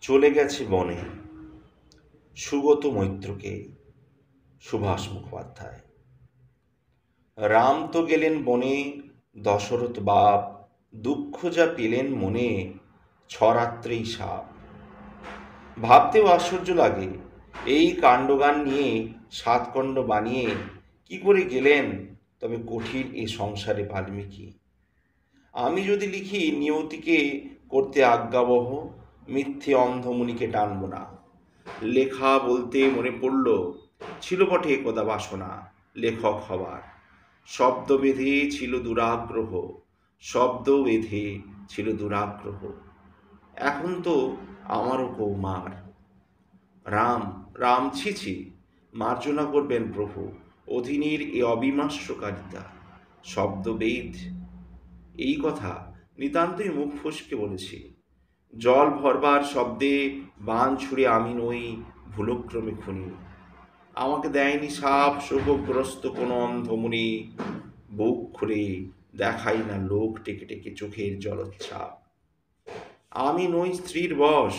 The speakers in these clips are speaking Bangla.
চলে গেছে বনে সুগত মৈত্রকে। সুভাষ মুখোপাধ্যায়। রাম তো গেলেন বনে, দশরথ বাপ দুঃখ যা পেলেন মনে, ছরাত্রেই সাপ। ভাবতেও আশ্চর্য লাগে, এই কাণ্ডজ্ঞান নিয়ে সাতকণ্ড বানিয়ে কি করে গেলেন তবে কঠিন এ সংসারে বাল্মীকি। আমি যদি লিখি নিয়তিকে করতে আজ্ঞাবহ, মিথ্যে অন্ধমুনিকে টানব না। লেখা বলতে মনে পড়ল, ছিল বটে একদা বাসনা লেখক হবার। শব্দ বেঁধে ছিল দুরাগ্রহ, শব্দ বেঁধে ছিল দুরাগ্রহ। এখন তো আমারও কৌমার। রাম রাম ছিছি, মার্জনা করবেন প্রভু। অধীনের এ অবিমর্ষকারিতা শব্দবেদ। এই কথা নিতান্তই মুখ ফসকে বলেছি। জল ভরবার শব্দে বান ছুঁড়ে আমি নই ভুলক্রমে খুনি। আমাকে দেয়নি সাপ শোকগ্রস্ত কোনো অন্ধমুনি। বুক খুঁড়ে দেখাই না লোক টেকে টেকে চোখের জলোচ্ছ্বাপ। আমি নই স্ত্রীর বশ,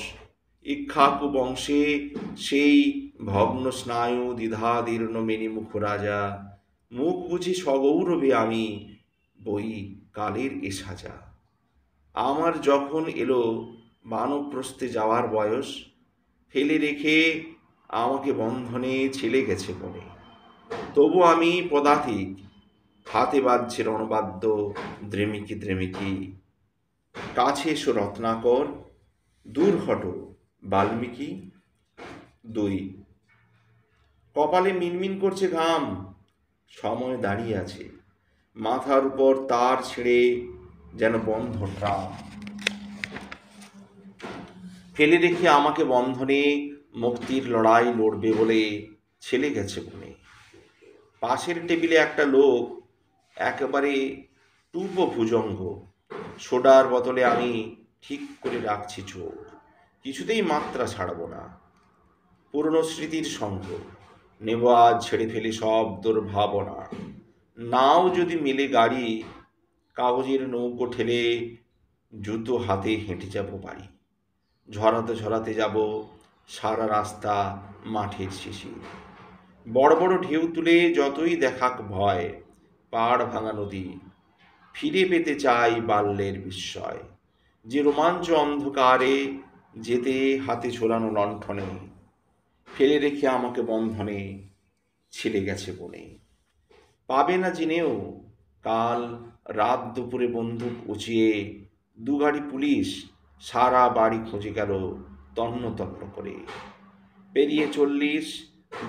ইক্ষ্বাকু বংশে সেই ভগ্ন স্নায়ু দ্বিধাদীর্ণ মেনিমুখ রাজা। মুখ বুঝি সগৌরবে আমি বই কালের এ সাজা। আমার যখন এলো বানপ্রস্থে যাওয়ার বয়স, ফেলে রেখে আমাকে বন্ধনে ছেলে গেছে বনে। তবু আমি পদাতিক, হাতে বাজছে রণবাদ্য দ্রেমিকি দ্রেমিকি। কাছে এসো রত্নাকর, দূর হটো বাল্মীকি। 2। কপালে মিনমিন করছে ঘাম, সময় দাঁড়িয়ে আছে। মাথার উপর তার ছেড়ে যেন বন্ধ ট্রাম। ফেলে রেখে আমাকে বন্ধনে মুক্তির লড়াই লড়বে বলে ছেলে গেছে বনে। পাশের টেবিলে একটা লোক, একেবারে টুপো ভুজঙ্গ। সোডার বোতলে আমি ঠিক করে রাখছি চোখ, কিছুতেই মাত্রা ছাড়ব না। পুরনো স্মৃতির সঙ্গ নেব আজ ছেড়ে ফেলে সব দুর্ভাবনা। নাও যদি মেলে গাড়ি, কাগজের নৌকো ঠেলে জুতো হাতে হেঁটে যাব বাড়ি। ঝরাতে ঝরাতে যাব সারা রাস্তা মাঠের শিশির। বড় বড় ঢেউ তুলে যতই দেখাক ভয়, পাড় ভাঙা নদী ফিরে পেতে চাই বাল্যের বিস্ময়। যে রোমাঞ্চ অন্ধকারে যেতে হাতে ঝোলানো লণ্ঠনে, ফেলে রেখে আমাকে বন্ধনে ছেলে গেছে বনে। পাবে না জেনেও কাল রাত দুপুরে বন্দুক উঁচিয়ে দুগাড়ি পুলিশ সারা বাড়ি খুঁজে গেল তন্ন তন্ন করে। পেরিয়ে 40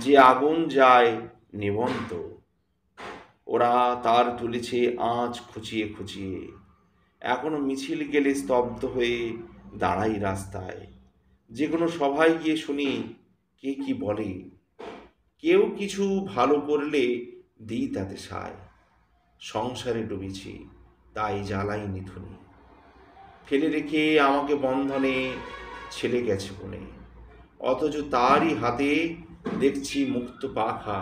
যে আগুন যায় নিবন্ত, ওরা তার তুলেছে আঁচ খুঁচিয়ে খুঁচিয়ে। এখনো মিছিল গেলে স্তব্ধ হয়ে দাঁড়াই রাস্তায়। যে কোনো সভায় গিয়ে শুনি কে কি বলে। কেউ কিছু ভালো করলে দিই তাতে সায়। সংসারে ডুবেছি তাই জ্বালাই নিথুনি। ফেলে রেখে আমাকে বন্ধনে ছেলে গেছে বনে, অথচ তারই হাতে দেখছি মুক্ত পাখা।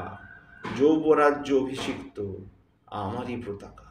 যৌবরাজ্য অভিষিক্ত আমারই পতাকা।